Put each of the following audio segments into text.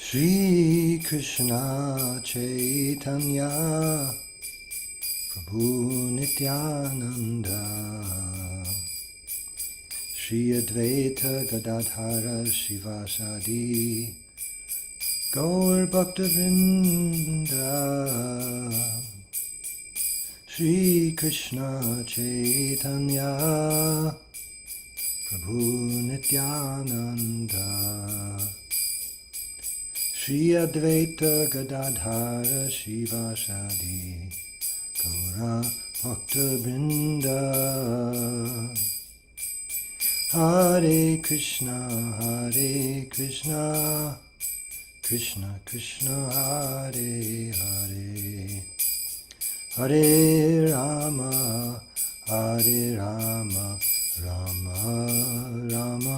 Shri Krishna Chaitanya Prabhu Nityananda Shri Advaita Gadadhara Shivasadi Gaur Bhaktavinda Shri Krishna Chaitanya Prabhu Nityananda Shri Advaita Gadadhara Shivasadi Gaura Bhaktavinda Hare Krishna Krishna Krishna Hare Hare Hare Rama Rama Rama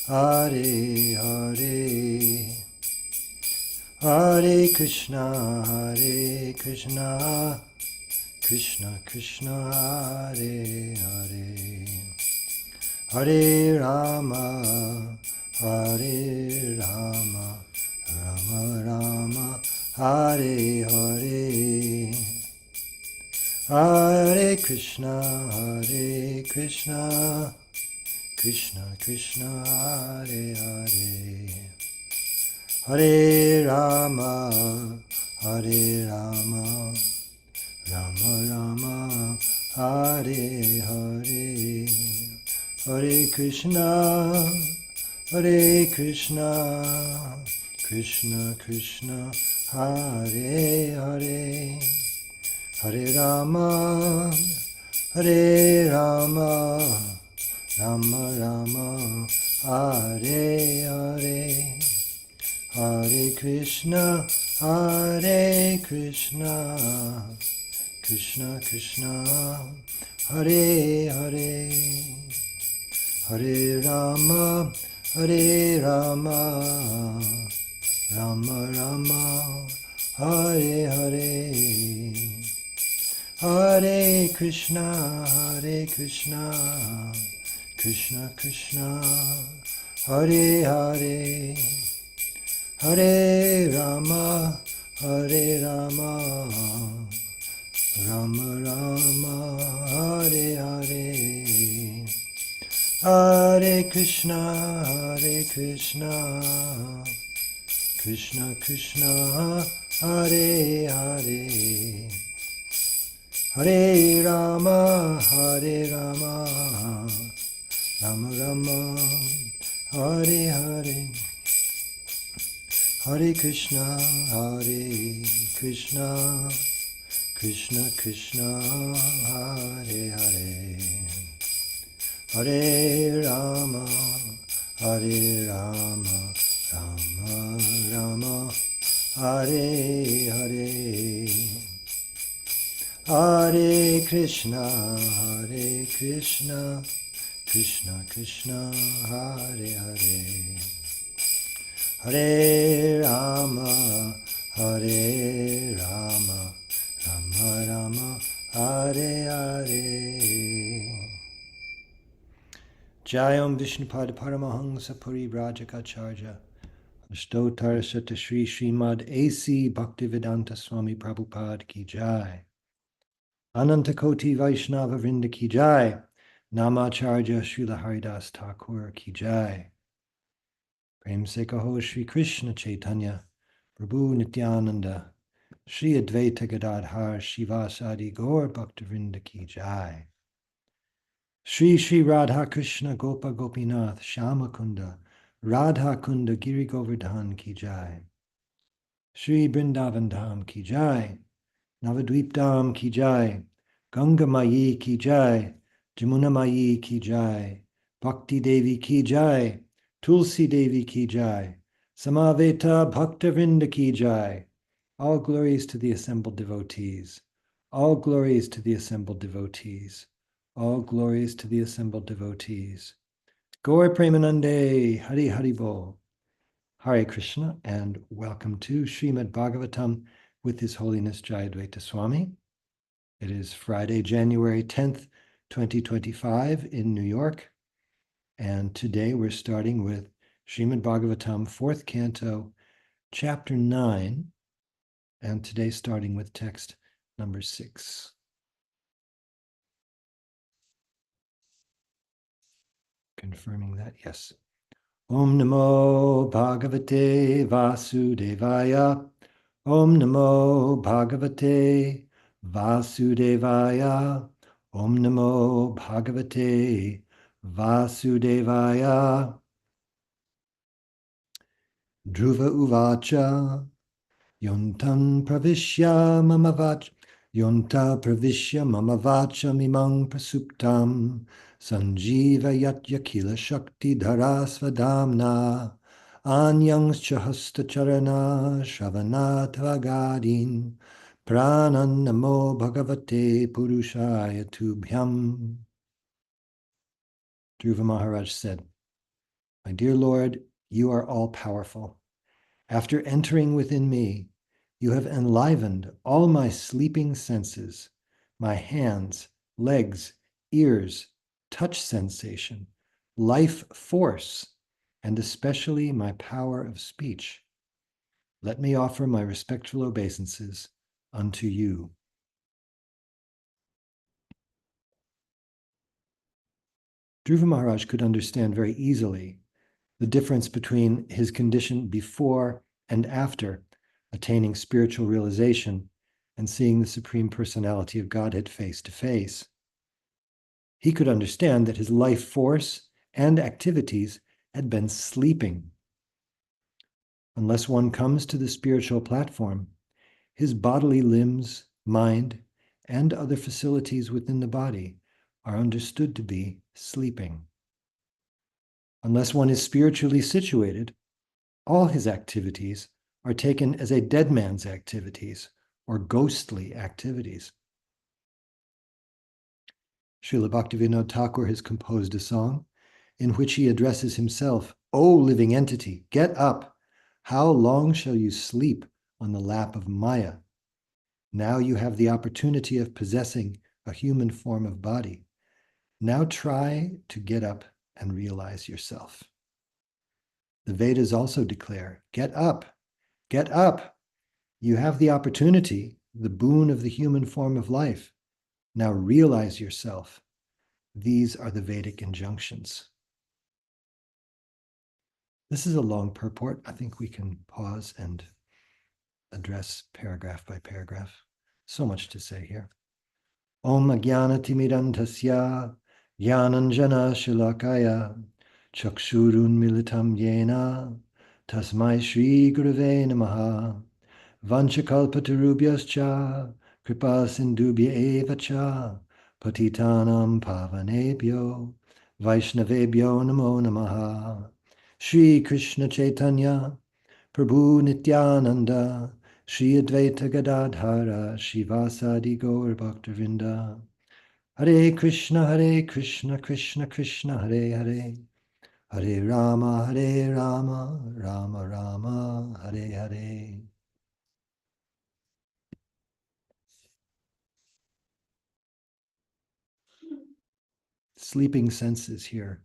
Hare Hare Hare Krishna Krishna Krishna Hare Hare Hare Rama Rama Rama Hare Hare Hare Krishna Krishna Krishna Hare Hare Hare Rama Rama Rama Hare Hare Hare Krishna Krishna Krishna Hare Hare Hare Rama Rama Rama Hare Hare Hare Krishna Krishna Krishna Hare Hare Hare Rama Rama Rama Hare Hare Hare Krishna Krishna Krishna Hare Hare Hare Rama Rama Rama Hare Hare Hare Krishna Krishna Krishna Hare Hare Hare Rama Rama Rama Hare Hare Hare Krishna Krishna Krishna Hare Hare Hare Rama Rama Rama Hare Hare Hare Krishna Krishna Krishna Hare Hare Hare Rama Rama Rama Hare Hare Jayam Vishnupad Paramahansa Puri Brajakacharya Stotar Sata Shri Srimad A.C. Bhaktivedanta Swami Prabhupada Ki Jai Anantakoti Vaishnava Vrinda Ki Jai Namacharya Srila Haridas Thakur Ki Jai Prem Se Kaho Shri Krishna Chaitanya Prabhu Nityananda Shri Advaita Gadadhar Shivasadi Gaur Bhaktivinoda Ki Jai Shri Radha Krishna Gopa Gopinath Shama Kunda Radha Kunda Giri Govardhan Ki Jai Shri Brindavan Dham Ki Jai Navadvip Dham Ki Jai Ganga Mayi Ki Jai Jamuna Mayi Ki Jai Bhakti Devi Ki Jai Tulsi Devi Ki Jai Samaveta Bhaktavinda Ki Jai. All glories to the assembled devotees. All glories to the assembled devotees. All glories to the assembled devotees. Gaur Premanande, Hari Hari Bol. Hare Krishna, and welcome to Srimad Bhagavatam with His Holiness Jayadvaita Swami. It is Friday, January 10th, 2025 in New York. And today we're starting with Srimad Bhagavatam, 4th Canto, chapter 9, and today starting with text number 6. Confirming that, yes. Om Namo Bhagavate Vasudevaya. Om Namo Bhagavate Vasudevaya. Om Namo Bhagavate Vasudevaya. Dhruva Uvacha. Yontan Pravishya Mamavach. Yonta Pravishya Mamavacha Mimang Prasuptam. Sanjiva Yatyakila Shakti Dharasvadamna. Anyang Chahasta Charana Shravanathvagadin. Pranan Namo Bhagavate Purushaya Tubhyam. Dhruva Maharaj said, "My dear Lord, you are all powerful. After entering within me, you have enlivened all my sleeping senses, my hands, legs, ears, touch sensation, life force, and especially my power of speech. Let me offer my respectful obeisances unto you." Dhruva Maharaj could understand very easily the difference between his condition before and after attaining spiritual realization and seeing the Supreme Personality of Godhead face to face. He could understand that his life force and activities had been sleeping. Unless one comes to the spiritual platform, his bodily limbs, mind, and other facilities within the body are understood to be sleeping. Unless one is spiritually situated, all his activities are taken as a dead man's activities or ghostly activities. Srila Bhaktivinoda Thakur has composed a song in which he addresses himself, "O living entity, get up! How long shall you sleep on the lap of Maya? Now you have the opportunity of possessing a human form of body. Now try to get up and realize yourself." The Vedas also declare, "Get up, get up. You have the opportunity, the boon of the human form of life. Now realize yourself." These are the Vedic injunctions. This is a long purport. I think we can pause and address paragraph by paragraph. So much to say here. Om Ajnanatimidantasya Jnananjana Shilakaya Chakshurun Militam Yena Tasmai Shri Gurave Namaha Vanchakalpatarubhyascha Kripa Sindubhya Eva Cha Patitanam Pavanebhyo Vaishnavebhyo Namo Namaha. Shri Krishna Chaitanya Prabhu Nityananda Shri Advaita Gadadhara Shivasadi Gaur Bhaktavinda. Hare Krishna, Krishna Krishna, Hare Hare. Hare Rama, Rama Rama, Hare Hare. Sleeping senses here.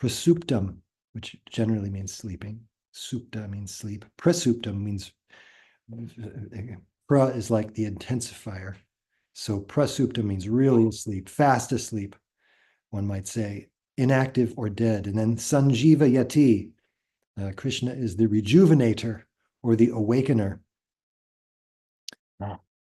Prasuptam, which generally means sleeping. Supta means sleep. Prasuptam means, pra is like the intensifier. So prasupta means really asleep, fast asleep, one might say, inactive or dead. And then sanjiva yati, Krishna is the rejuvenator or the awakener.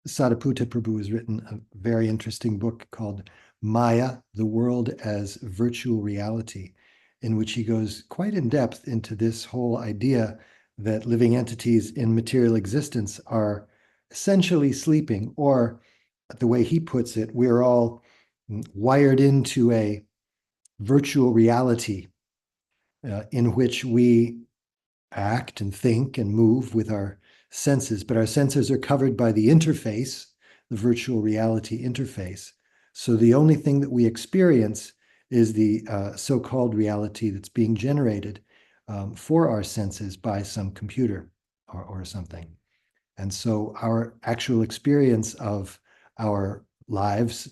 Sadaputta Prabhu has written a very interesting book called Maya, the World as Virtual Reality, in which he goes quite in depth into this whole idea that living entities in material existence are essentially sleeping, or the way he puts it, we're all wired into a virtual reality in which we act and think and move with our senses, but our senses are covered by the interface, the virtual reality interface. So the only thing that we experience is the so-called reality that's being generated for our senses by some computer or something. And so our actual experience of our lives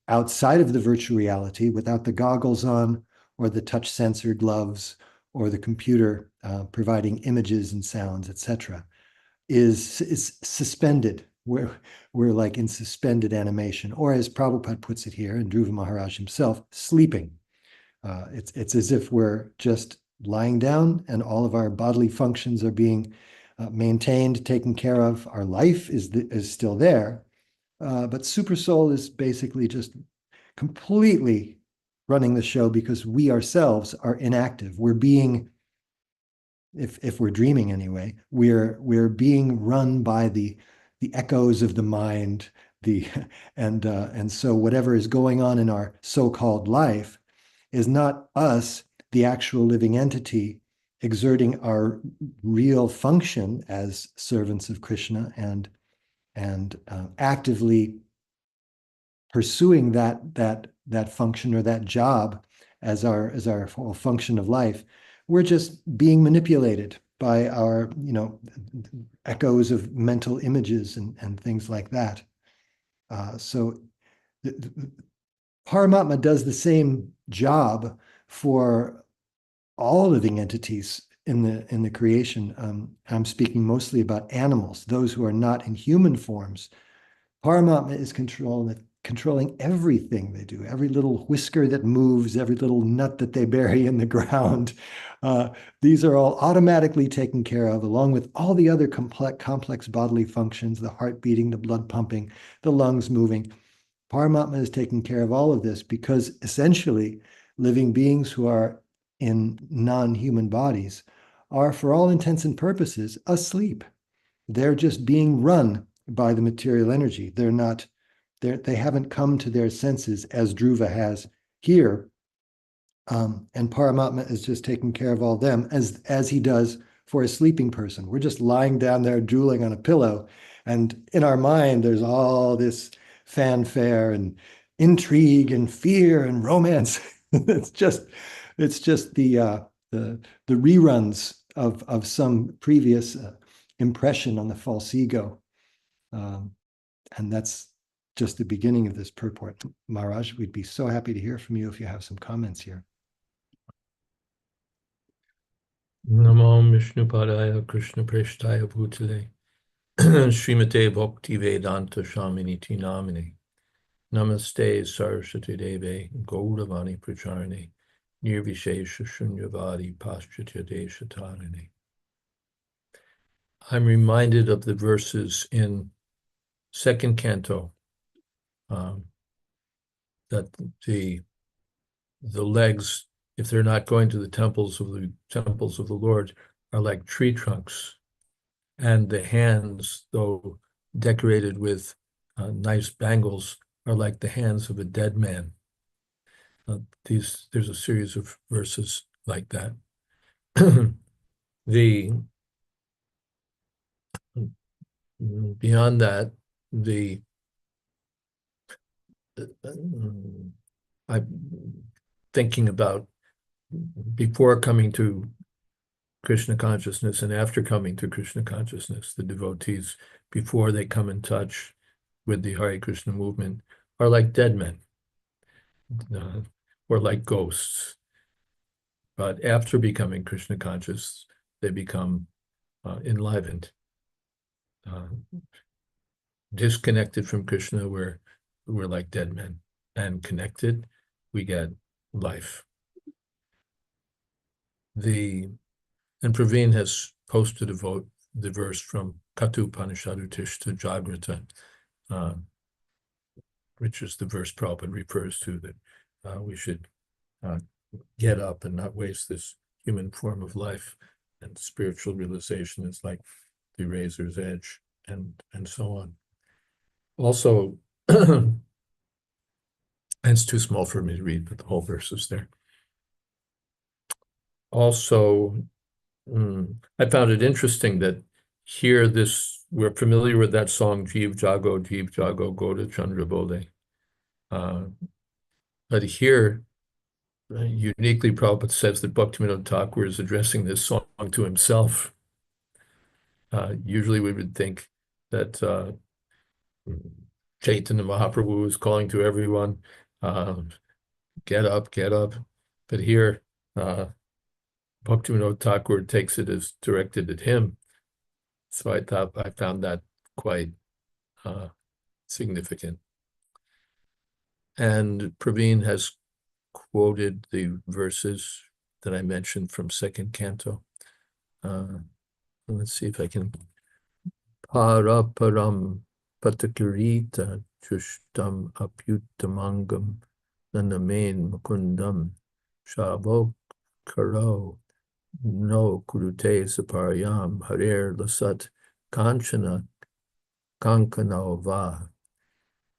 outside of the virtual reality, without the goggles on or the touch sensor gloves or the computer providing images and sounds, etc., is suspended. We're like in suspended animation, or as Prabhupada puts it here, and Dhruva Maharaj himself, sleeping. It's as if we're just lying down and all of our bodily functions are being maintained, taken care of. Our life is still there, but Super Soul is basically just completely running the show because we ourselves are inactive. We're being, if we're dreaming anyway, we're being run by the echoes of the mind, and so whatever is going on in our so-called life is not us, the actual living entity, exerting our real function as servants of Krishna and actively pursuing that function or that job as our whole function of life. We're just being manipulated by our echoes of mental images and things like that. So Paramatma does the same job for all living entities in the creation. I'm speaking mostly about animals, those who are not in human forms. Paramatma is controlling everything they do, every little whisker that moves, every little nut that they bury in the ground. These are all automatically taken care of, along with all the other complex bodily functions, the heart beating, the blood pumping, the lungs moving. Paramatma is taking care of all of this because essentially living beings who are in non-human bodies are, for all intents and purposes, asleep. They're just being run by the material energy. They haven't come to their senses as Dhruva has here. And Paramatma is just taking care of all them as he does for a sleeping person. We're just lying down there drooling on a pillow. And in our mind, there's all this fanfare and intrigue and fear and romance. it's just the reruns of some previous impression on the false ego. And that's just the beginning of this purport. Maharaj, we'd be so happy to hear from you if you have some comments here. Namo Vishnu Padaya Krishna Preshtaya Bhutale Srimate Bhakti Vedanta Shaminiti Namine Namaste Saraswati Deve Gauravani Pracharane Nirvishesha Shunyavadi Paschatya Deshatarane. I'm reminded of the verses in second canto that the legs, if they're not going to the temples of the Lord, are like tree trunks, and the hands, though decorated with nice bangles, are like the hands of a dead man. There's a series of verses like that. Beyond that, I'm thinking about before coming to Krishna consciousness and after coming to Krishna consciousness, the devotees, before they come in touch with the Hare Krishna movement, are like dead men or like ghosts. But after becoming Krishna conscious, they become enlivened. Disconnected from Krishna, we're like dead men, and connected, we get life. And Praveen has posted the verse from Katu Upanishadu Tishta Jagrata, which is the verse Prabhupada refers to, that we should get up and not waste this human form of life, and spiritual realization is like the razor's edge, and so on. Also, and it's too small for me to read, but the whole verse is there. Also, I found it interesting that here we're familiar with that song, Jeev Jago, Goda Chandra Bole. But here, uniquely, Prabhupada says that Bhaktivinoda Thakur is addressing this song to himself. Usually we would think that Chaitanya Mahaprabhu is calling to everyone, get up. But here, Bhaktivinoda Bhaktivinoda Thakur takes it as directed at him. So I found that quite significant. And Praveen has quoted the verses that I mentioned from second canto. Let's see if I can. Paraparam Patakarita Chushtam Apyutamangam Nanamain Mukundam Shavok Karo No Kurute Saparyam Harer Lasat Kanchana Kankanava.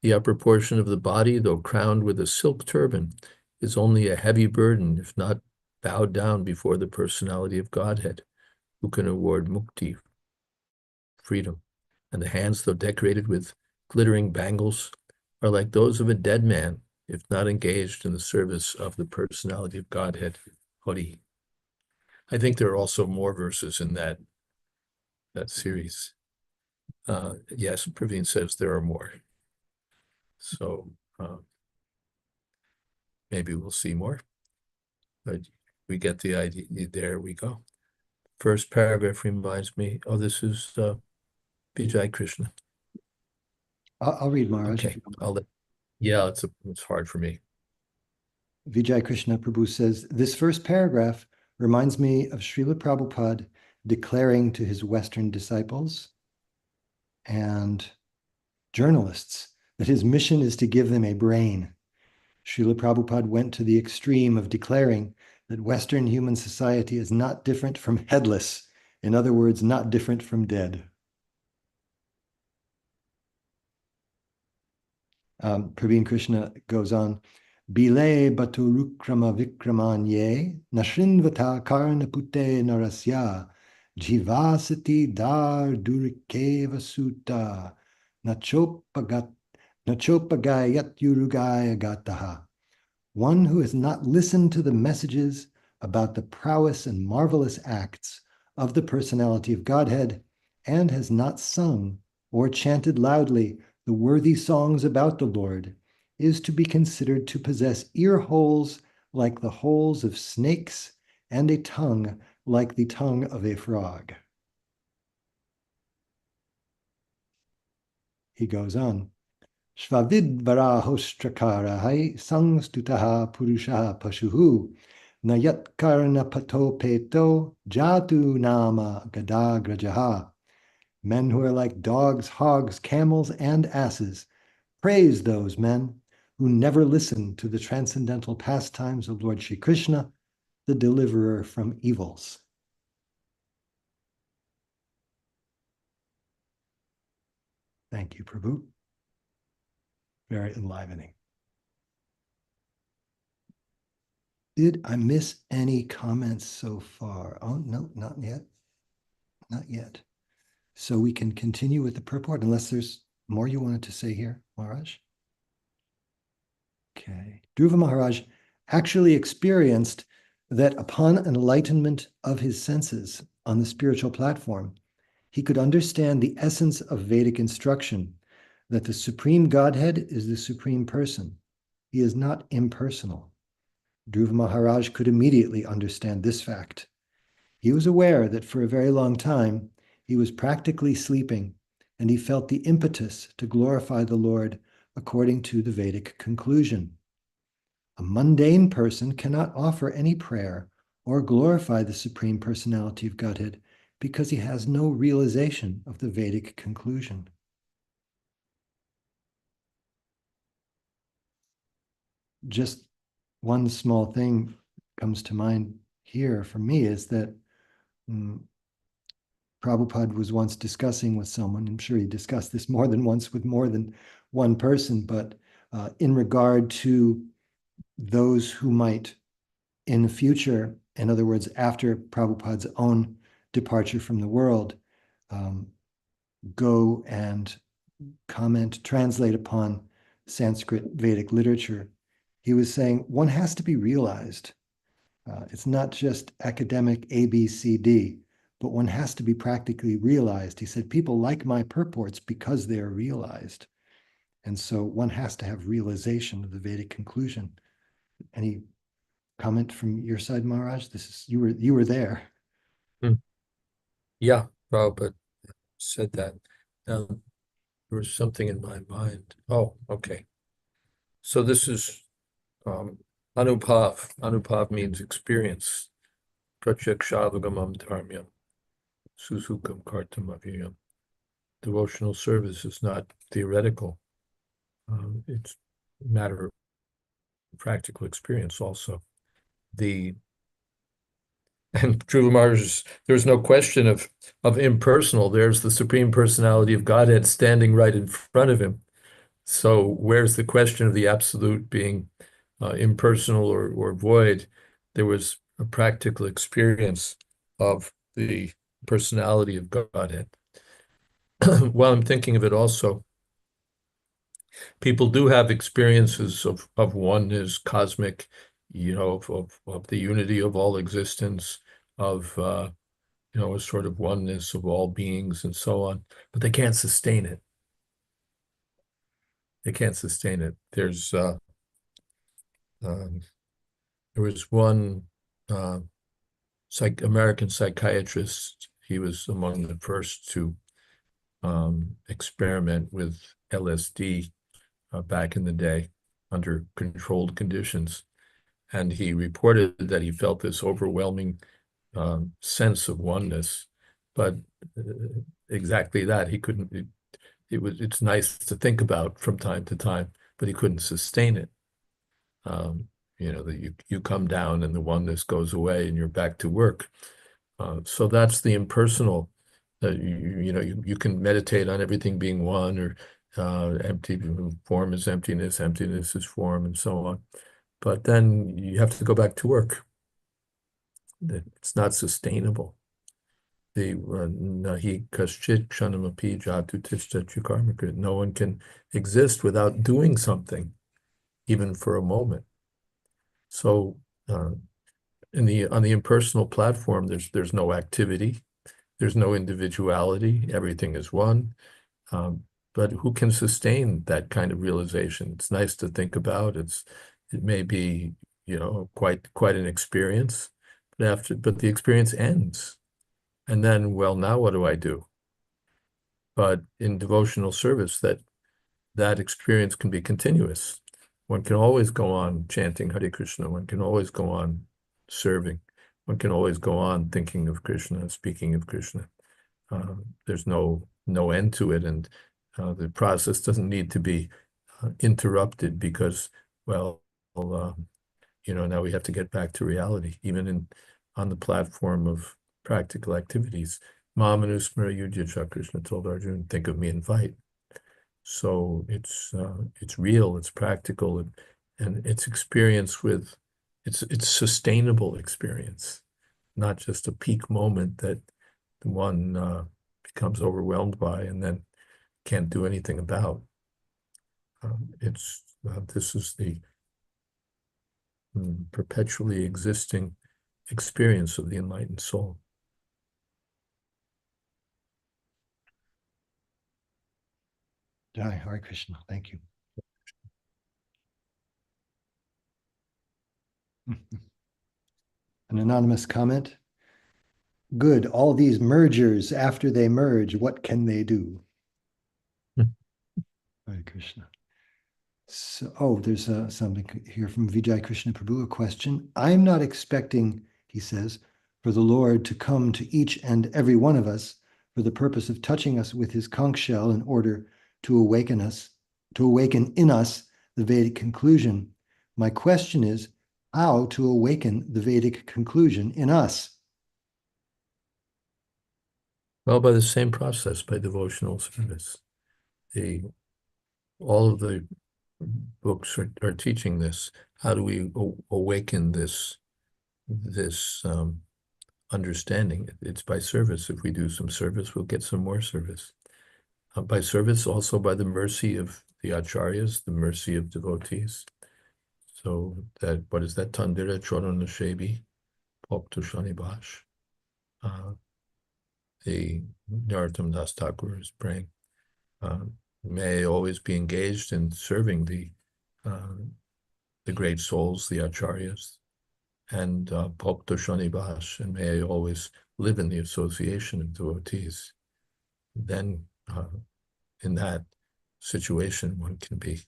The upper portion of the body, though crowned with a silk turban, is only a heavy burden if not bowed down before the personality of Godhead, who can award mukti, freedom. And the hands, though decorated with glittering bangles, are like those of a dead man, if not engaged in the service of the personality of Godhead, Hari. I think there are also more verses in that series. Yes, Praveen says there are more. So maybe we'll see more. But we get the idea. There we go. First paragraph reminds me, oh, this is Vijay Krishna. I'll read, Maharaj. Okay, yeah, it's hard for me. Vijay Krishna Prabhu says, this first paragraph reminds me of Srila Prabhupada declaring to his Western disciples and journalists that his mission is to give them a brain. Srila Prabhupada went to the extreme of declaring that Western human society is not different from headless. In other words, not different from dead. Praveen Krishna goes on, Bile baturukrama vikramanye nashrinvata karnapute narasya jivasati dar durikeva sutta nachopagayat yurugaya gataha. One who has not listened to the messages about the prowess and marvelous acts of the personality of Godhead and has not sung or chanted loudly the worthy songs about the Lord is to be considered to possess ear holes like the holes of snakes and a tongue like the tongue of a frog. He goes on, Shvavid varahostrakara sangstutaha purushaha pashuhu nayatkarna pato peto jatu nama gadagrajaha. Men who are like dogs, hogs, camels, and asses. Praise those men who never listen to the transcendental pastimes of Lord Shri Krishna, the deliverer from evils. Thank you, Prabhu. Very enlivening. Did I miss any comments so far? Oh, no, not yet. Not yet. So we can continue with the purport unless there's more you wanted to say here, Maharaj. Okay. Dhruva Maharaj actually experienced that upon enlightenment of his senses on the spiritual platform, he could understand the essence of Vedic instruction, that the Supreme Godhead is the Supreme Person. He is not impersonal. Dhruva Maharaj could immediately understand this fact. He was aware that for a very long time, he was practically sleeping, and he felt the impetus to glorify the Lord according to the Vedic conclusion. A mundane person cannot offer any prayer or glorify the Supreme Personality of Godhead because he has no realization of the Vedic conclusion. Just one small thing comes to mind here for me is that Prabhupada was once discussing with someone, I'm sure he discussed this more than once with more than one person, but in regard to those who might in the future, in other words, after Prabhupada's own departure from the world, go and comment, translate upon Sanskrit Vedic literature. He was saying one has to be realized. It's not just academic A, B, C, D, but one has to be practically realized. He said, people like my purports because they are realized. And so one has to have realization of the Vedic conclusion. And he comment from your side, Maharaj? You were there. Yeah, Prabhupada said that. There was something in my mind. Oh, okay. So this is Anupav. Anupav means experience. Pratyakshavagavam dharmyam. Susukam kartam aviyam. Devotional service is not theoretical. It's a matter of practical experience also. And Dhruva Maharaj, there's no question of impersonal. There's the Supreme Personality of Godhead standing right in front of him. So where's the question of the absolute being impersonal or void? There was a practical experience of the personality of Godhead. While I'm thinking of it also, people do have experiences of oneness, cosmic, of the unity of all existence, of a sort of oneness of all beings and so on, but they can't sustain it. They can't sustain it. There was one American psychiatrist. He was among the first to experiment with LSD back in the day under controlled conditions. And he reported that he felt this overwhelming sense of oneness, but exactly that. He couldn't, it's nice to think about from time to time, but he couldn't sustain it. That you come down and the oneness goes away and you're back to work. So that's the impersonal. You can meditate on everything being one, or empty form is emptiness, emptiness is form, and so on. But then you have to go back to work. It's not sustainable. Nahi kaschit kshanamapi jatu tishtha karmika. No one can exist without doing something, even for a moment. So on the impersonal platform, there's no activity, there's no individuality, everything is one. But who can sustain that kind of realization? It's nice to think about. It may be, quite an experience, but the experience ends. And then, well, now what do I do? But in devotional service, that experience can be continuous. One can always go on chanting Hare Krishna. One can always go on serving. One can always go on thinking of Krishna, speaking of Krishna. There's no end to it, and the process doesn't need to be interrupted because, well, now we have to get back to reality, even on the platform of practical activities. Mamanusmara Yudhya Krishna told Arjuna, think of me and fight. So it's real, it's practical, and it's experience it's sustainable experience, not just a peak moment that one becomes overwhelmed by and then can't do anything about. This is the perpetually existing experience of the enlightened soul. Jai, Hare Krishna. Thank you. An anonymous comment. Good. All these mergers, after they merge, what can they do? Hare Krishna. So, there's something here from Vijay Krishna Prabhu, a question. I'm not expecting, he says, for the Lord to come to each and every one of us for the purpose of touching us with his conch shell in order to awaken in us the Vedic conclusion. My question is, how to awaken the Vedic conclusion in us? Well, by the same process, by devotional service. All of the books are teaching this. How do we awaken this understanding? It's by service. If we do some service, we'll get some more service. By service, also by the mercy of the acharyas, the mercy of devotees. So what is that? Tandira Chodana Shebi, Pokta Shanibash. The Narottam Das Thakur is praying. May always be engaged in serving the great souls, the acharyas, and Bhakta Shanivash, and may I always live in the association of devotees. Then in that situation, one can be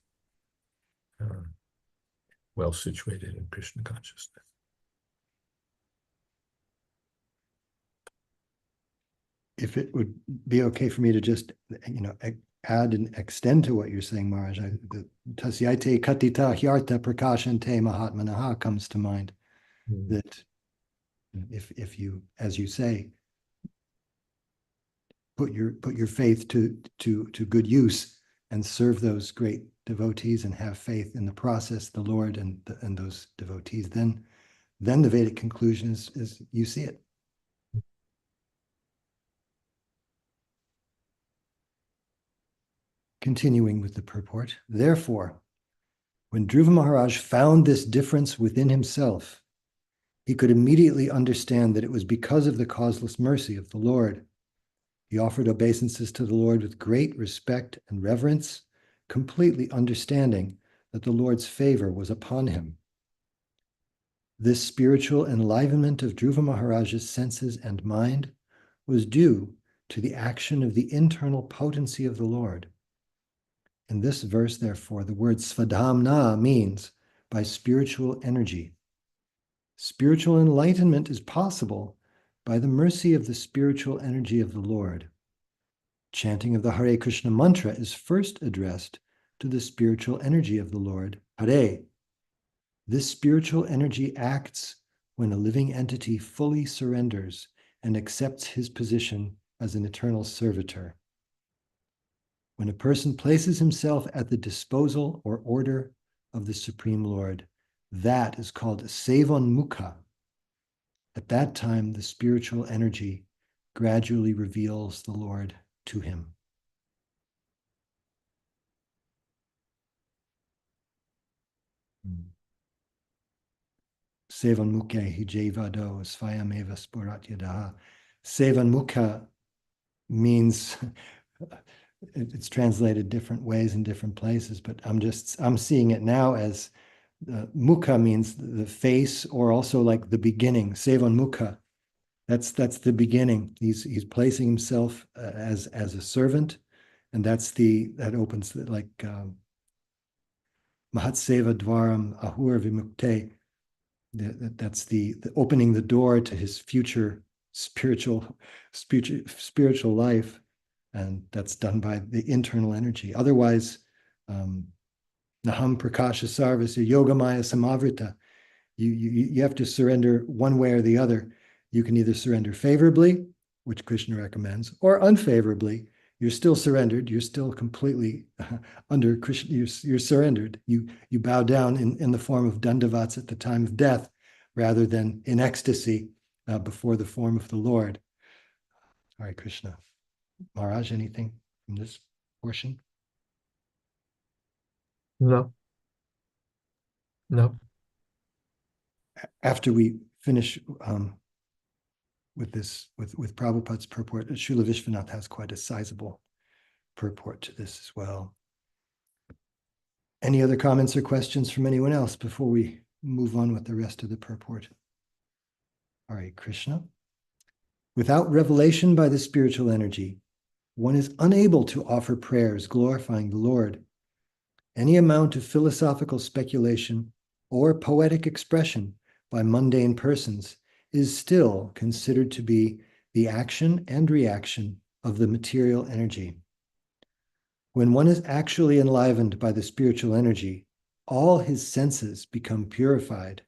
well situated in Krishna consciousness. If it would be okay for me to just, add and extend to what you're saying, Maharaj, the Tasyate Katita Hyarta Prakashante Mahatmanaha comes to mind. That if you, as you say, put your faith to good use and serve those great devotees and have faith in the process, the Lord and those devotees, then the Vedic conclusion is you see it. Continuing with the purport, therefore, when Dhruva Maharaj found this difference within himself, he could immediately understand that it was because of the causeless mercy of the Lord. He offered obeisances to the Lord with great respect and reverence, completely understanding that the Lord's favor was upon him. This spiritual enlivenment of Dhruva Maharaj's senses and mind was due to the action of the internal potency of the Lord. In this verse, therefore, the word svadhamna means by spiritual energy. Spiritual enlightenment is possible by the mercy of the spiritual energy of the Lord. Chanting of the Hare Krishna mantra is first addressed to the spiritual energy of the Lord, Hare. This spiritual energy acts when a living entity fully surrenders and accepts his position as an eternal servitor. When a person places himself at the disposal or order of the Supreme Lord, that is called Sevonmukha. At that time, the spiritual energy gradually reveals the Lord to him. Sevonmukhe hi jevado svayameva spuratyadaha. Sevonmukha means it's translated different ways in different places, but I'm seeing it now as mukha means the face, or also like the beginning. Sevan mukha, that's the beginning. He's placing himself as a servant, and that opens like Mahatseva Dwaram Ahur Vimukte. That's the opening the door to his future spiritual life, and that's done by the internal energy. Otherwise, Naham Prakasha Sarvasya Yogamaya Samavrita. You have to surrender one way or the other. You can either surrender favorably, which Krishna recommends, or unfavorably. You're still surrendered. You're still completely under Krishna. You're surrendered. You bow down in the form of dandavats at the time of death, rather than in ecstasy before the form of the Lord. Hare Krishna. Maharaj, anything from this portion? No. After we finish with Prabhupada's purport, Srila Vishwanath has quite a sizable purport to this as well. Any other comments or questions from anyone else before we move on with the rest of the purport? Hare Krishna. Without revelation by the spiritual energy, one is unable to offer prayers glorifying the Lord. Any amount of philosophical speculation or poetic expression by mundane persons is still considered to be the action and reaction of the material energy. When one is actually enlivened by the spiritual energy, all his senses become purified,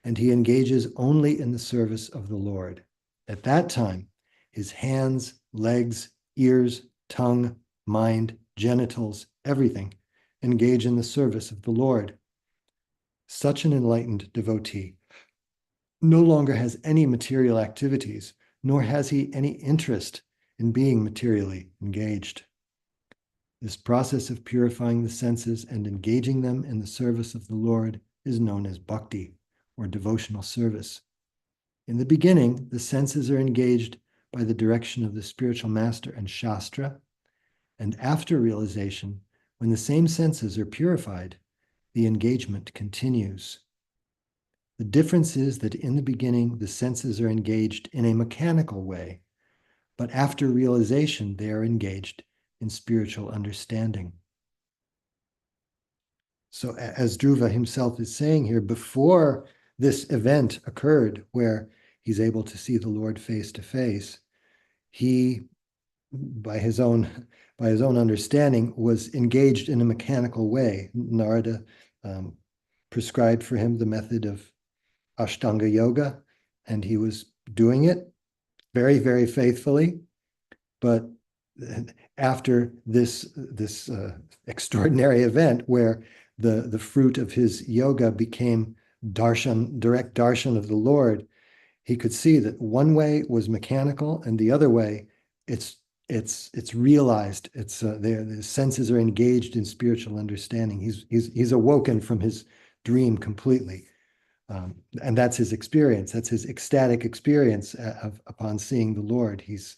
and he engages only in the service of the Lord. At that time, his hands, legs, ears, tongue, mind, genitals, everything engage in the service of the Lord. Such an enlightened devotee no longer has any material activities, nor has he any interest in being materially engaged. This process of purifying the senses and engaging them in the service of the Lord is known as bhakti, or devotional service. In the beginning, the senses are engaged by the direction of the spiritual master and Shastra, and after realization, when the same senses are purified, the engagement continues. The difference is that in the beginning, the senses are engaged in a mechanical way, but after realization, they are engaged in spiritual understanding. So as Dhruva himself is saying here, before this event occurred where he's able to see the Lord face to face, he, by his own understanding, was engaged in a mechanical way. Narada prescribed for him the method of Ashtanga Yoga, and he was doing it very, very faithfully. But after this extraordinary event where the fruit of his yoga became darshan, direct darshan of the Lord, he could see that one way was mechanical and the other way it's realized. It's the senses are engaged in spiritual understanding. He's awoken from his dream completely. And that's his experience. That's his ecstatic experience upon seeing the Lord. He's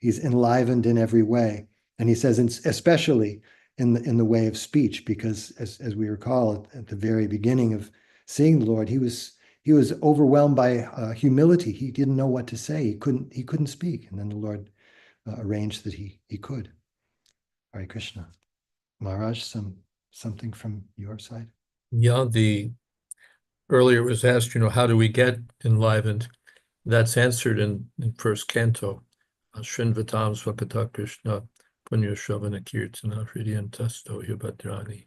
enlivened in every way. And he says, especially in the way of speech, because as we recall at the very beginning of seeing the Lord, he was overwhelmed by humility. He didn't know what to say. He couldn't speak. And then the Lord arranged that he could. Hare Krishna. Maharaj, something from your side? Yeah, earlier was asked, how do we get enlivened? That's answered in first canto. Shrinvatam Svakata Krishna Punya Shavana Kirtana Hridyantasto Yubhadrani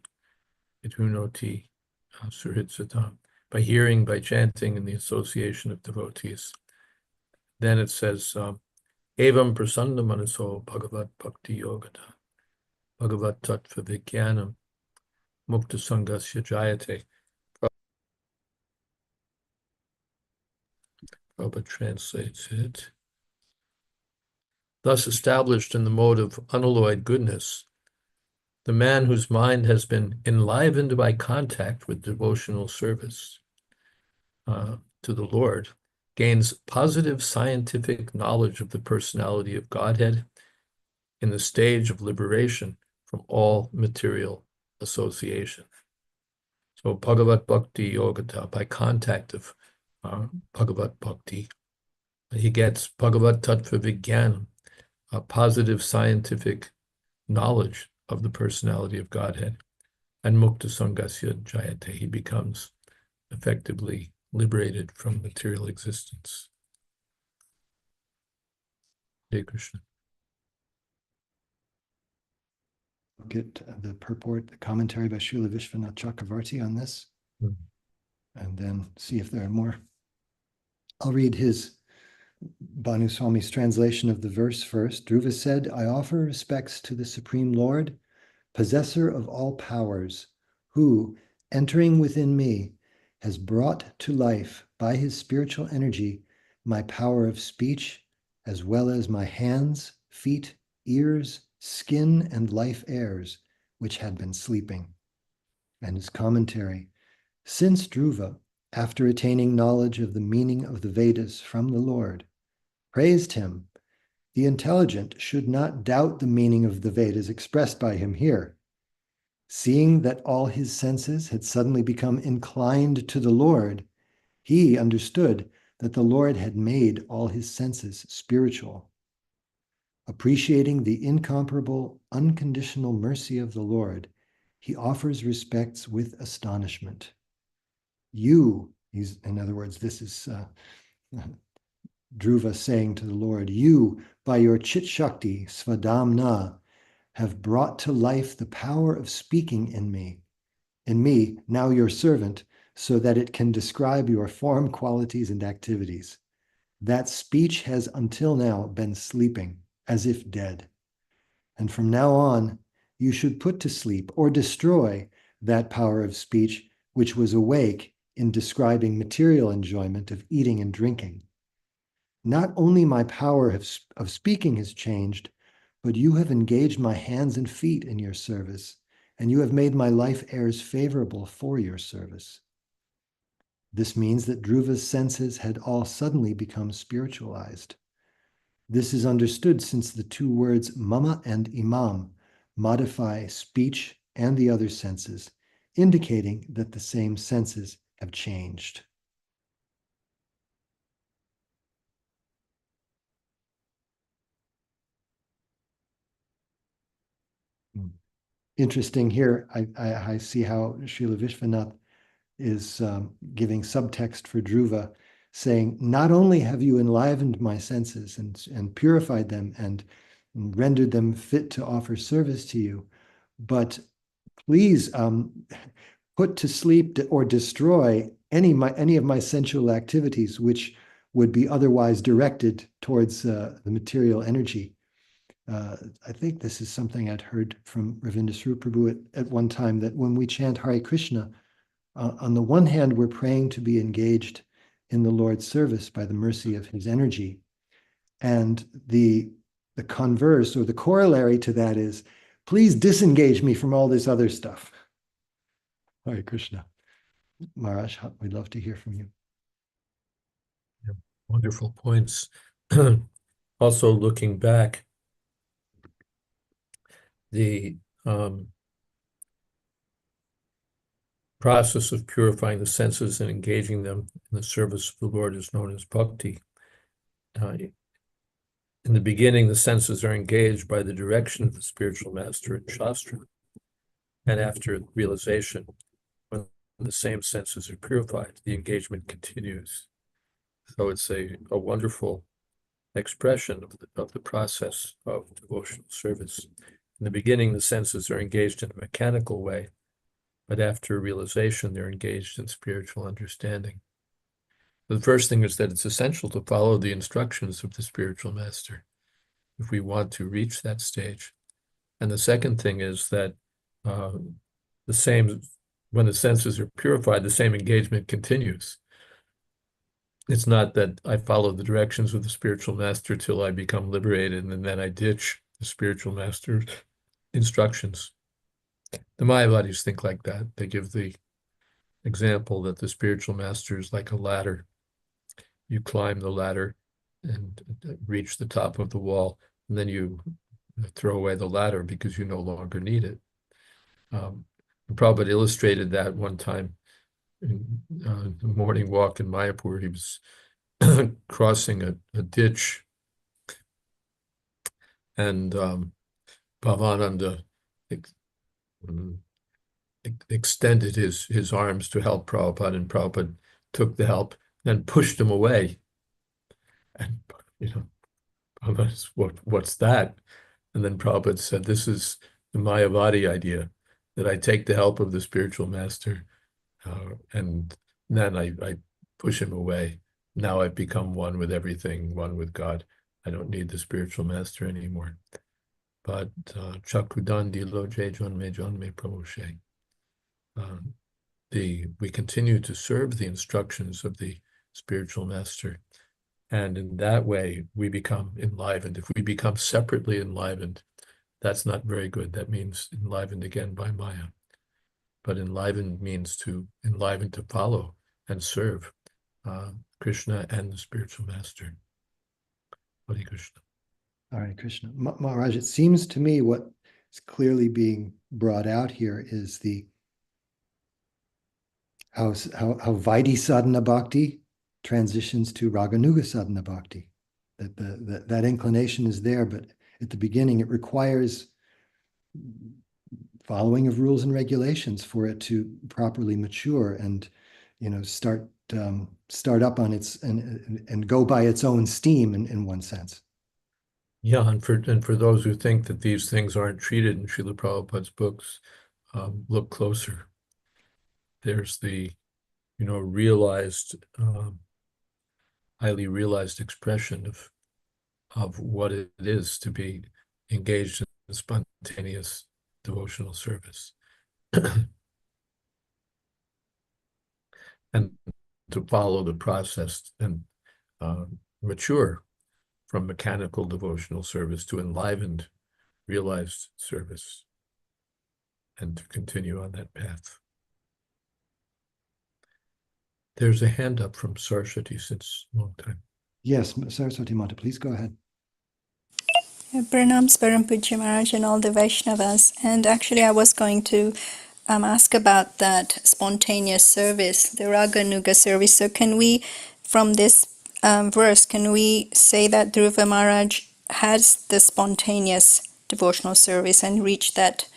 Idhunoti Suhitsatam. By hearing, by chanting, and the association of devotees. Then it says, Evam Prasanna Manaso Bhagavat Bhakti Yogata Bhagavat Tattva Vijnanam Mukta Sangasya Jayate. Prabhupada translates it. Thus established in the mode of unalloyed goodness, the man whose mind has been enlivened by contact with devotional service to the Lord gains positive scientific knowledge of the personality of Godhead in the stage of liberation from all material association. So Bhagavat Bhakti Yogata, by contact of Bhagavat Bhakti, he gets Bhagavat Tattva Vijnanam, a positive scientific knowledge of the personality of Godhead, and Mukta Sangasya Jayate, he becomes effectively liberated from material existence. Hare Krishna. Look at the purport, the commentary by Srila Vishwanath Chakravarti on this, and then see if there are more. I'll read his Bhanu Swami's translation of the verse first. Dhruva said, I offer respects to the Supreme Lord, possessor of all powers, who, entering within me, has brought to life by his spiritual energy my power of speech, as well as my hands, feet, ears, skin, and life airs, which had been sleeping. And his commentary, since Dhruva, after attaining knowledge of the meaning of the Vedas from the Lord, praised him, the intelligent should not doubt the meaning of the Vedas expressed by him here. Seeing that all his senses had suddenly become inclined to the Lord, he understood that the Lord had made all his senses spiritual. Appreciating the incomparable, unconditional mercy of the Lord, he offers respects with astonishment. You, in other words, this is Dhruva saying to the Lord, you, by your Chit Shakti, Svadhamna, have brought to life the power of speaking in me, now your servant, so that it can describe your form, qualities, and activities. That speech has until now been sleeping, as if dead. And from now on, you should put to sleep or destroy that power of speech which was awake in describing material enjoyment of eating and drinking. Not only my power of speaking has changed, but you have engaged my hands and feet in your service, and you have made my life airs favorable for your service. This means that Dhruva's senses had all suddenly become spiritualized. This is understood since the two words mama and imam modify speech and the other senses, indicating that the same senses have changed. interesting here, I see how Srila Vishwanath is giving subtext for Dhruva, saying, not only have you enlivened my senses and purified them and rendered them fit to offer service to you, but please put to sleep or destroy any of my sensual activities which would be otherwise directed towards the material energy. I think this is something I'd heard from Ravinda Prabhu at one time, that when we chant Hare Krishna, on the one hand, we're praying to be engaged in the Lord's service by the mercy of his energy. And the converse or the corollary to that is, please disengage me from all this other stuff. Hare Krishna. Maharaj, we'd love to hear from you. Yeah, wonderful points. Also, looking back, the process of purifying the senses and engaging them in the service of the Lord is known as bhakti. In the beginning, the senses are engaged by the direction of the spiritual master in Shastra. And after realization, when the same senses are purified, the engagement continues. So it's a wonderful expression of the process of devotional service. In the beginning, the senses are engaged in a mechanical way, but after realization, they're engaged in spiritual understanding. The first thing is that it's essential to follow the instructions of the spiritual master if we want to reach that stage. And the second thing is that when the senses are purified, the same engagement continues. It's not that I follow the directions of the spiritual master till I become liberated and then I ditch the spiritual master's instructions. The Mayavadis think like that. They give the example that the spiritual master is like a ladder. You climb the ladder and reach the top of the wall, and then you throw away the ladder because you no longer need it. Prabhupada illustrated that one time in the morning walk in Mayapur. He was crossing a ditch, and Bhavananda extended his arms to help Prabhupada, and Prabhupada took the help, then pushed him away. And, Prabhupada, what's that? And then Prabhupada said, this is the Mayavadi idea, that I take the help of the spiritual master, and then I push him away. Now I've become one with everything, one with God. I don't need the spiritual master anymore. But Chakudan Dilo Janme Janme Pramoshe. We continue to serve the instructions of the spiritual master. And in that way, we become enlivened. If we become separately enlivened, that's not very good. That means enlivened again by Maya. But enlivened means to enliven to follow and serve Krishna and the spiritual master. Hare Krishna. Hare Krishna. Maharaj, it seems to me what is clearly being brought out here is how Vaidhi sadhana bhakti transitions to Raganuga sadhana bhakti. That inclination is there, but at the beginning it requires following of rules and regulations for it to properly mature and start up on its and go by its own steam in one sense. Yeah, and for those who think that these things aren't treated in Srila Prabhupada's books, look closer. There's the realized, highly realized expression of what it is to be engaged in spontaneous devotional service. And to follow the process and mature from mechanical devotional service to enlivened, realized service, and to continue on that path. There's a hand up from Saraswati since a long time. Yes, Saraswati Mata, please go ahead. Pranams Param Pujya Maharaj and all the Vaishnavas. And actually I was going to ask about that spontaneous service, the Raganuga service. So can we, from this verse, can we say that Dhruva Maharaj has the spontaneous devotional service and reached that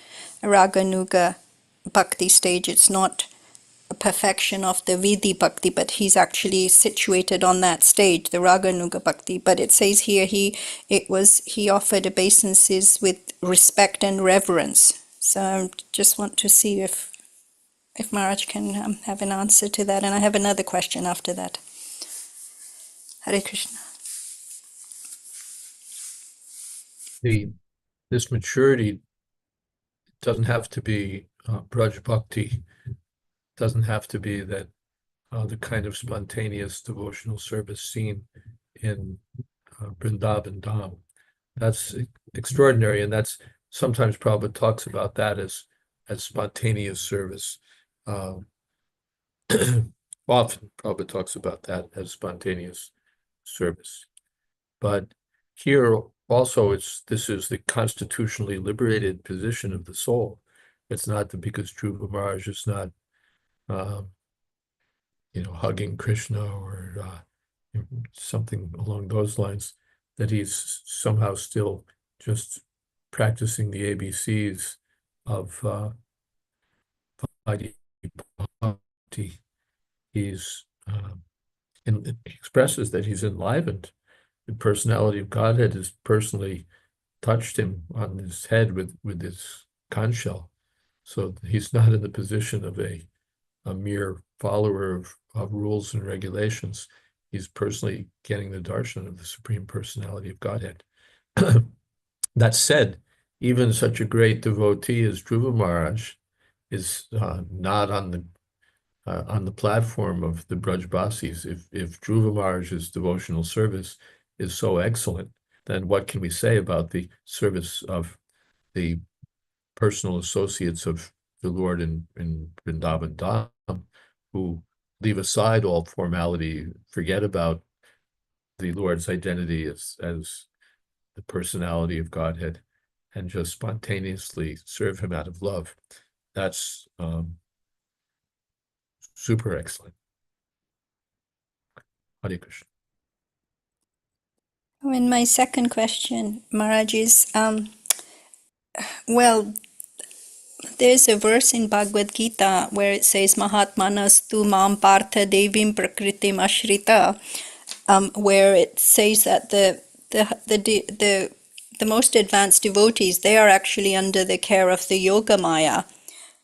Raganuga Bhakti stage. It's not a perfection of the Vidhi Bhakti, but he's actually situated on that stage, the Raganuga Bhakti. But it says here he offered obeisances with respect and reverence. So I just want to see if Maharaj can have an answer to that. And I have another question after that. Hare Krishna. This maturity doesn't have to be Braj Bhakti, doesn't have to be that the kind of spontaneous devotional service seen in Vrindavan Dham. That's extraordinary, and that's sometimes Prabhupada talks about that as spontaneous service. Often Prabhupada talks about that as spontaneous service. But here also this is the constitutionally liberated position of the soul. It's not because Dhruva Maharaj is not hugging Krishna or something along those lines, that he's somehow still just practicing the ABCs of Bhakti. He expresses that he's enlivened. The personality of Godhead has personally touched him on his head with his conch shell. So he's not in the position of a mere follower of rules and regulations. He's personally getting the darshan of the Supreme Personality of Godhead. That said, even such a great devotee as Dhruva Maharaj is not on the platform of the Brajbasis. If Dhruva Maharaj's devotional service is so excellent, then what can we say about the service of the personal associates of the Lord in Vrindavan Dham, who leave aside all formality, forget about the Lord's identity as the personality of Godhead, and just spontaneously serve him out of love? That's super excellent. Hare Krishna. And my second question, Maharaj, is well, there's a verse in Bhagavad Gita where it says Mahatmanastu mam partha devim prakritim ashrita, where it says that the most advanced devotees, they are actually under the care of the Yoga Maya.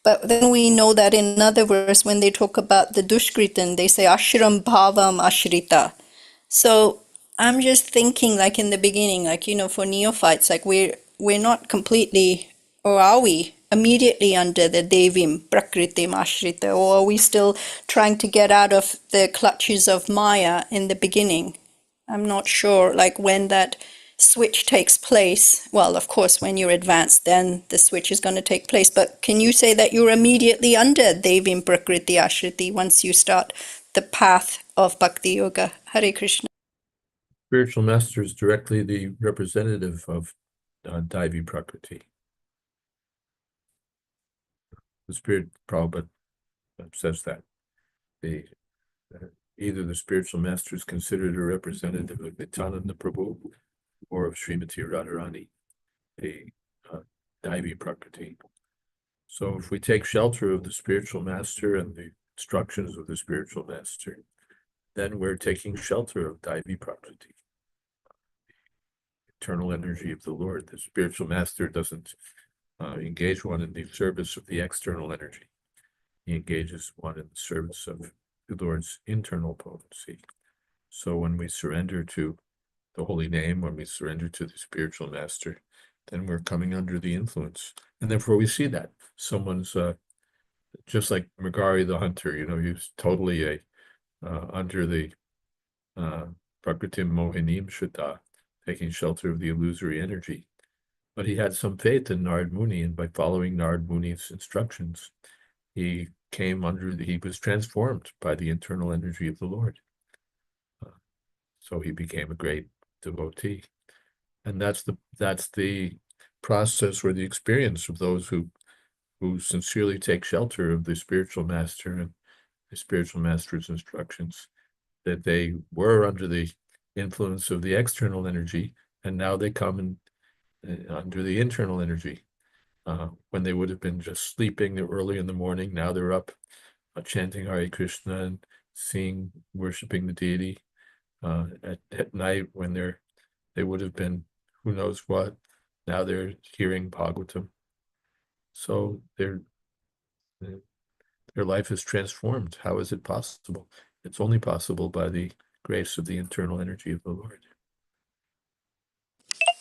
But then we know that in another verse, when they talk about the Dushkritan, they say ashram bhavam ashrita. So I'm just thinking, like in the beginning, like, for neophytes, like we're not completely, or are we immediately under the devim prakritim ashrita, or are we still trying to get out of the clutches of Maya in the beginning? I'm not sure, like when that switch takes place. Well, of course, when you're advanced, then the switch is going to take place. But can you say that you're immediately under devim prakriti ashriti once you start the path of bhakti yoga? Hare Krishna. Spiritual master is directly the representative of Daivi Prakriti. The Spirit Prabhupada says that either the spiritual master is considered a representative of Nityananda Prabhu or of Srimati Radharani, the Daivi Prakriti. So if we take shelter of the spiritual master and the instructions of the spiritual master, then we're taking shelter of Daivi Prakriti, eternal energy of the Lord. The spiritual master doesn't engage one in the service of the external energy. He engages one in the service of the Lord's internal potency. So when we surrender to the holy name, when we surrender to the spiritual master, then we're coming under the influence. And therefore we see that someone's just like Mrigari the hunter, he's totally under the Prakritim Mohinim Shuddha, taking shelter of the illusory energy. But he had some faith in Narad Muni, and by following Narad Muni's instructions, he was transformed by the internal energy of the Lord. So he became a great devotee. And that's the process or the experience of those who sincerely take shelter of the spiritual master and the spiritual master's instructions, that they were under the influence of the external energy, and now they come under the internal energy. When they would have been just sleeping early in the morning, now they're up chanting Hare Krishna and worshiping the deity. At night when they would have been who knows what, now they're hearing Bhagavatam. So their life is transformed. How is it possible? It's only possible by the grace of the internal energy of the Lord.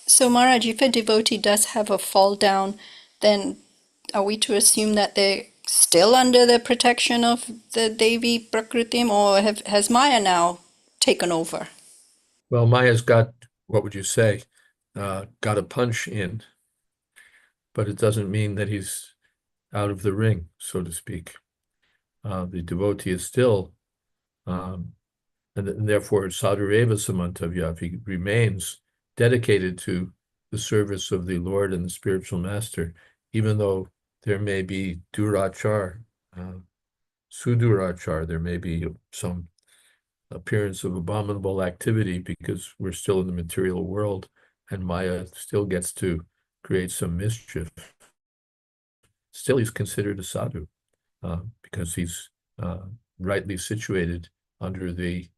So Maharaj, if a devotee does have a fall down, then are we to assume that they're still under the protection of the Devi Prakritim, or has Maya now taken over? Well, Maya's got, what would you say, got a punch in, but it doesn't mean that he's out of the ring, so to speak. The devotee is still, and therefore sadhureva samantavya, he remains dedicated to the service of the Lord and the spiritual master, even though there may be durachar, sudurachar, there may be some appearance of abominable activity because we're still in the material world and Maya still gets to create some mischief. Still, he's considered a sadhu because he's rightly situated under the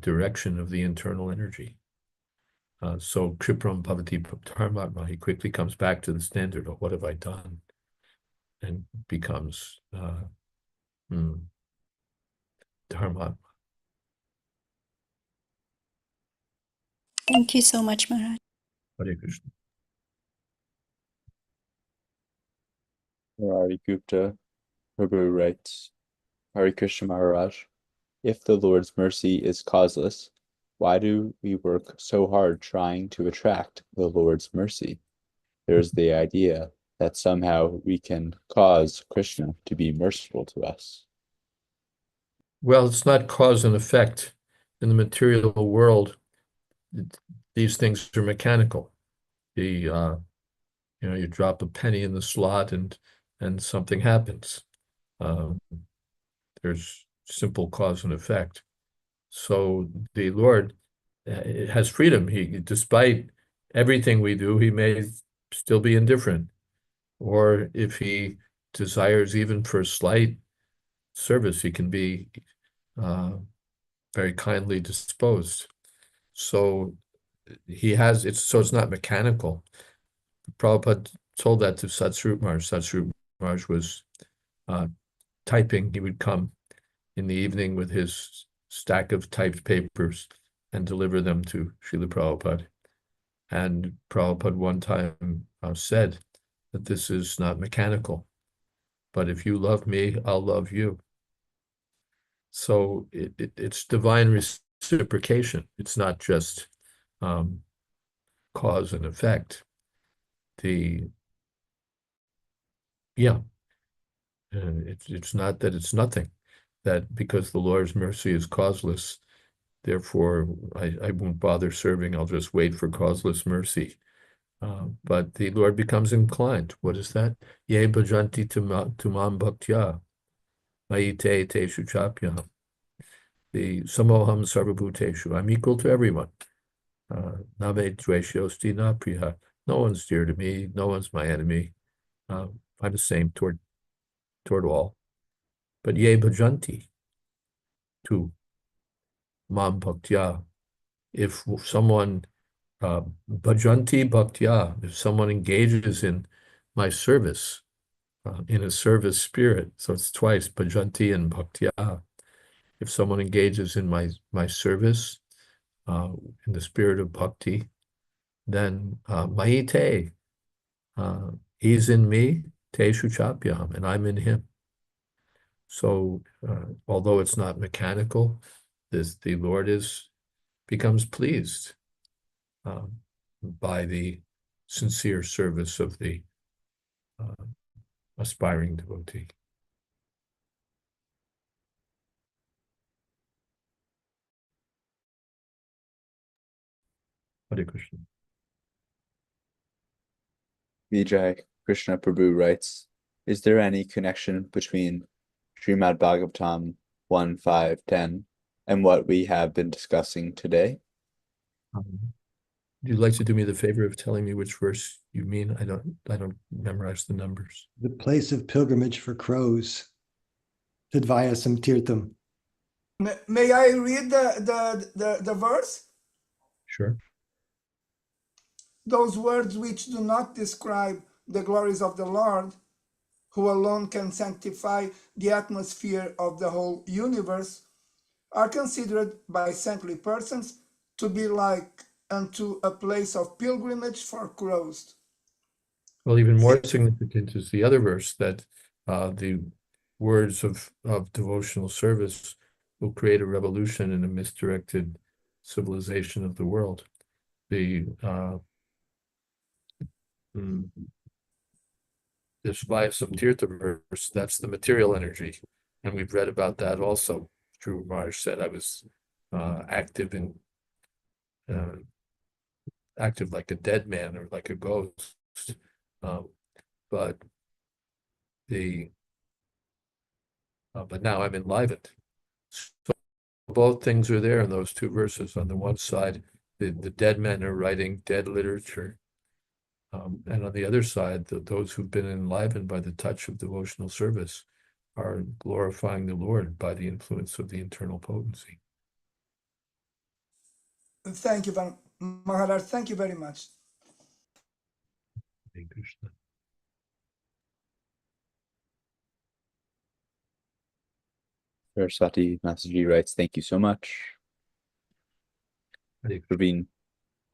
direction of the internal energy. So Kripram Bhavati Dharmatma, he quickly comes back to the standard of what have I done, and becomes Dharmatma. Thank you so much, Maharaj. Hare Krishna. Murari Gupta Prabhu writes, Hare Krishna Maharaj, if the Lord's mercy is causeless, why do we work so hard trying to attract the Lord's mercy? There's the idea that somehow we can cause Krishna to be merciful to us. Well, it's not cause and effect. In the material world, these things are mechanical. You drop a penny in the slot and something happens. There's simple cause and effect. So the Lord has freedom. Despite everything we do, he may still be indifferent. Or if he desires even for slight service, he can be very kindly disposed. So it's not mechanical. Prabhupada told that to Satsvarup Maharaj. Satsvarup Maharaj was typing. He would come in the evening with his stack of typed papers and deliver them to Srila Prabhupada. And Prabhupada one time said that this is not mechanical, but if you love me, I'll love you. So it's divine reciprocation. It's not just cause and effect. It's not that it's nothing, that because the Lord's mercy is causeless, therefore I won't bother serving, I'll just wait for causeless mercy. But the Lord becomes inclined. What is that? Ye bhajanti tumam bhaktya, mayite teshu chapya. The samoham sarvabhuteshu, I'm equal to everyone. Name dveshyosti na priya. No one's dear to me, no one's my enemy. I'm the same toward all. But ye bhajanti tu mam bhaktya. If someone bhajanti bhaktya, if someone engages in my service, in a service spirit, so it's twice, bhajanti and bhaktya. If someone engages in my service, in the spirit of bhakti, then mayite, he's in me, teshu chapyam, and I'm in him. So although it's not mechanical, the Lord becomes pleased by the sincere service of the aspiring devotee. Hare Krishna. Vijay Krishna Prabhu writes, is there any connection between Srimad Bhagavatam 1.5.10 and what we have been discussing today? Would you like to do me the favor of telling me which verse you mean? I don't memorize the numbers. The place of pilgrimage for crows. Tadvayasam Tirtham. May I read the verse? Sure. Those words which do not describe the glories of the Lord, who alone can sanctify the atmosphere of the whole universe, are considered by saintly persons to be like unto a place of pilgrimage for crows. Well, even more significant is the other verse that the words of devotional service will create a revolution in a misdirected civilization of the world. The this Vayasam verse, that's the material energy. And we've read about that also. Dhruva Maharaj said I was active like a dead man or like a ghost. But now I'm enlivened. So both things are there in those two verses. On the one side, the dead men are writing dead literature. And on the other side, those who've been enlivened by the touch of devotional service are glorifying the Lord by the influence of the internal potency. Thank you, Maharaj. Thank you very much. Hare Krishna. Saraswati Masaji writes, thank you so much. Hare Praveen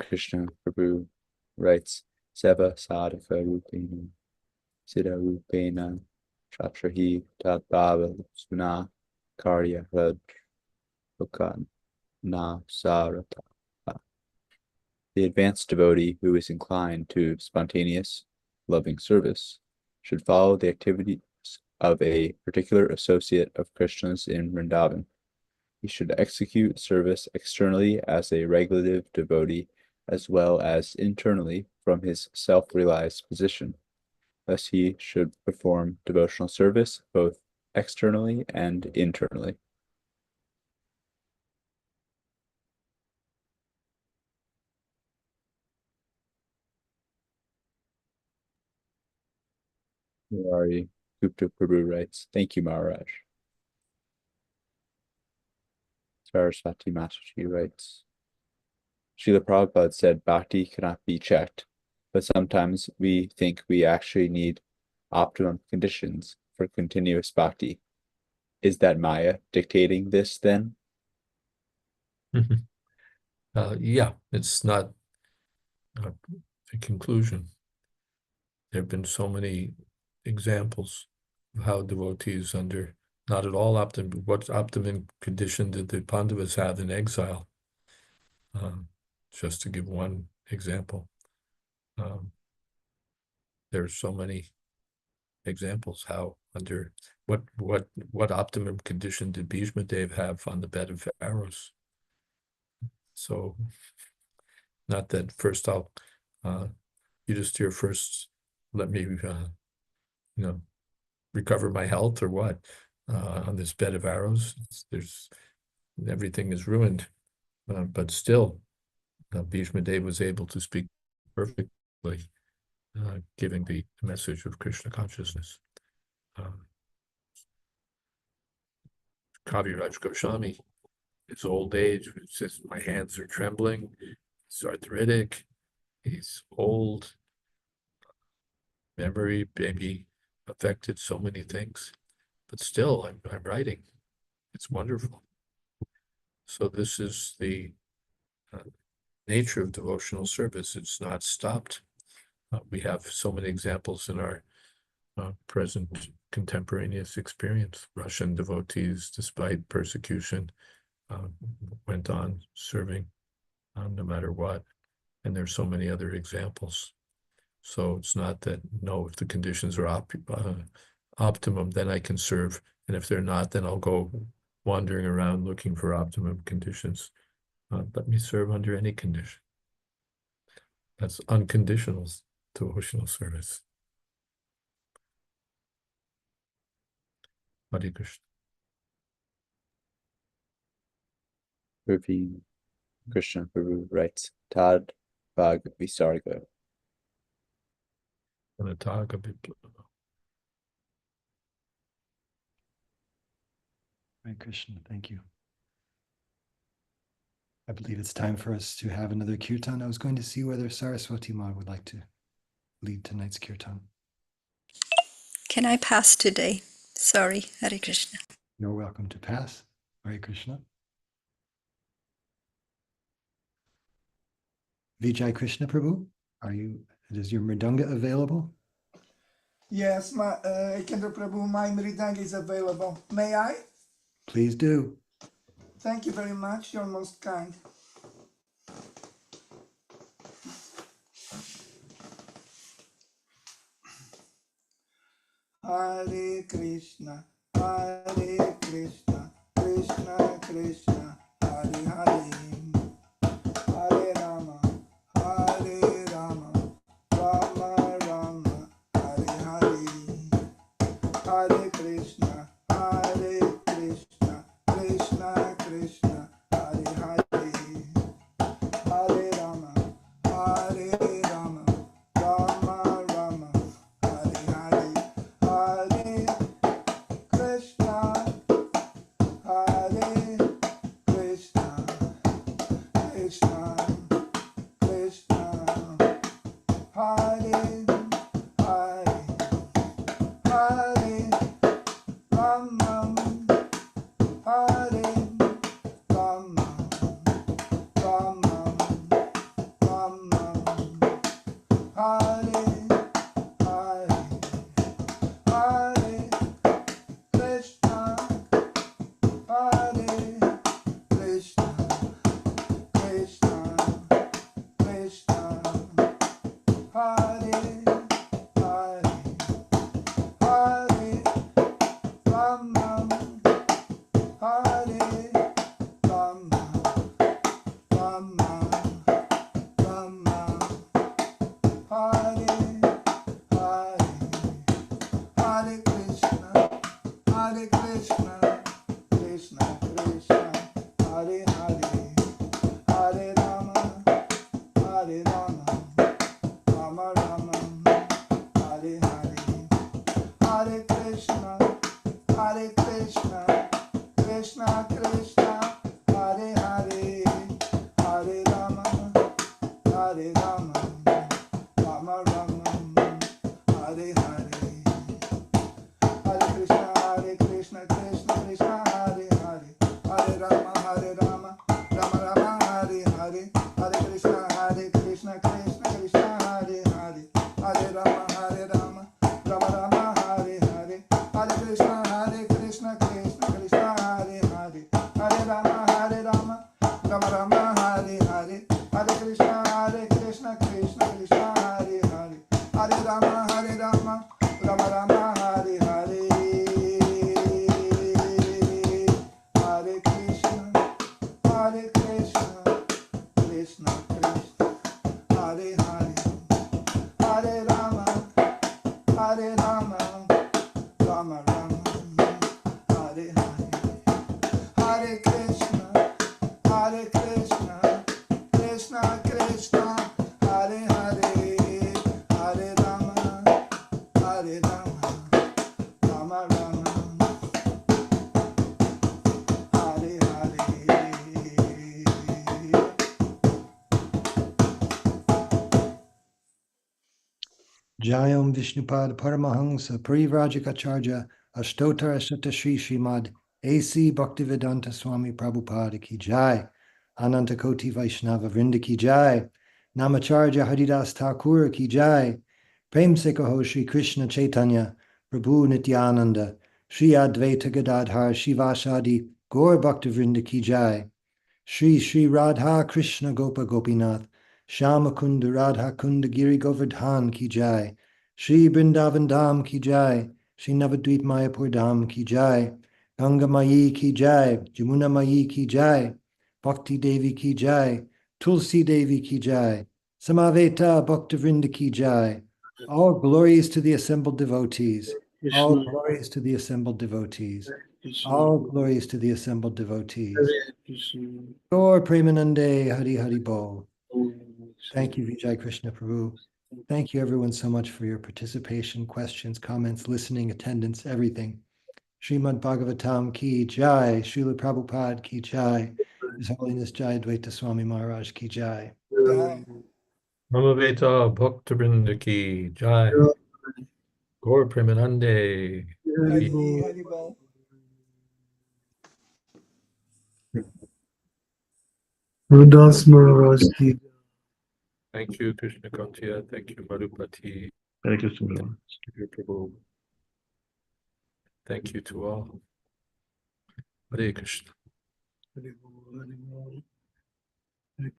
Krishna Prabhu writes, Seva Sadhaka Rupena Siddha Rupena Chatrahi Tadbhava Suna Karya Raj Lokan Na Sarata. The advanced devotee who is inclined to spontaneous, loving service should follow the activities of a particular associate of Krishna's in Vrindavan. He should execute service externally as a regulative devotee as well as internally from his self-realized position. Thus he should perform devotional service both externally and internally. Murari Gupta Prabhu writes, thank you, Maharaj. Saraswati Mataji writes, Srila Prabhupada said bhakti cannot be checked, but sometimes we think we actually need optimum conditions for continuous bhakti. Is that Maya dictating this then? Yeah, it's not a conclusion. There have been so many examples of how devotees under not at all optimum, what optimum condition did the Pandavas have in exile? Just to give one example. There are so many examples how under what optimum condition did Bhishma Dev have on the bed of arrows. So not that first I'll you just hear first let me recover my health or what on this bed of arrows. There's everything is ruined, but still Bhishma Dev was able to speak perfectly, giving the message of Krishna consciousness. Kaviraj Goswami, his old age, it says my hands are trembling, he's arthritic, he's old, memory maybe affected, so many things, but still I'm writing. It's wonderful. So this is the nature of devotional service. It's not stopped. We have so many examples in our present contemporaneous experience. Russian devotees, despite persecution, went on serving no matter what. And there's so many other examples. So it's not that, no, if the conditions are optimum, then I can serve. And if they're not, then I'll go wandering around looking for optimum conditions. Let me serve under any condition. That's unconditional devotional service. Hare Krishna. Praveen Krishna Prabhu writes, Tad Bhag Visarga. Anataga Bipla. Hare Krishna, thank you. I believe it's time for us to have another kirtan. I was going to see whether Saraswati Ma would like to lead tonight's kirtan. Can I pass today? Sorry, Hare Krishna. You're welcome to pass. Hare Krishna. Vijay Krishna Prabhu, is your mridanga available? Yes, Kendra Prabhu, my mridanga is available. May I? Please do. Thank you very much. You're most kind. Hare Krishna, Krishna Krishna, Hare Hare. Hare Rama, Rama Rama, Hare Hare. Hare Krishna, Krishna Krishna, Hare Hare. Hare Rama, Rama Rama, Hare Hare. Hare Krishna, Krishna Krishna, Hare Hare. Hare Rama, Hare Rama, Rama Hare Hare. Hare Krishna, Krishna Krishna, Hare Hare. Hare Rama, Hare Rama, Rama Hare Hare. Hare Krishna, Krishna Krishna, Hare Hare. Hare Rama, Rama Rama, Hare Hare. Hare Krishna, Krishna Krishna, Hare Hare. Hare Rama, Rama Rama, Hare Hare. Hare Krishna, Krishna Krishna, Hare Hare. Hare Rama, Rama Rama, Hare Hare. Hare Krishna, Krishna Krishna, Hare Hare. Hare Rama, Rama Rama, Hare Hare. Hare Krishna, Krishna Krishna, Hare Hare. Hare Rama, Rama Rama, Hare Hare. Hare Krishna, Krishna Krishna, Hare Hare. Hare Rama, Rama Rama, Hare Hare. Hare Krishna, Krishna Krishna, Hare Hare. Hare Rama, Rama Rama, Hare Hare. Hare Krishna, Krishna Krishna, Hare Hare. Hare Rama, Rama Rama, Hare Hare. Jayam Vishnupad Paramahansa Parivrajikacharya Ashtotara Sutta Sri Srimad A.C. Bhaktivedanta Swami Prabhupada Ki Jai Ananta Koti Vaishnava Vrinda Ki Jai Namacharya Haridas Thakur Ki Jai Prem Sekaho Shri Krishna Chaitanya Prabhu Nityananda Shri Advaita Gadadhar Shivasadi Gaur Bhakta Vrinda Ki Jai Shri Radha Krishna Gopa Gopinath Shama Kunda Radha Kunda Giri Govardhan Ki Jai Shri Brindavan Dham Ki Jai Shri Navadvip Mayapur Dham Ki Jai Ganga Mayi Ki Jai Jamuna Mayi Ki Jai Bhakti Devi Ki Jai Tulsi Devi Ki Jai Samaveta Bhakta Vrinda Ki Jai. All glories to the assembled devotees. All glories to the assembled devotees. All glories to the assembled devotees. Gaur Premanande Hari Hari Bol. Thank you, Vijay Krishna Prabhu. Thank you everyone so much for your participation, questions, comments, listening, attendance, everything. Srimad Bhagavatam ki jai, Srila Prabhupada ki jai, His Holiness Jayadvaita Swami Maharaj ki jai. Jai. Mamaveta Bhaktivinoda ki jai. Gaur Premanande. Hari Haribol. Rudas Maharaj ki. Thank you, Krishna Kantiya. Thank you, Madhupati. Hare Krishna. Thank you, Prabhu. Thank you to all. Hare Krishna. Hare Krishna.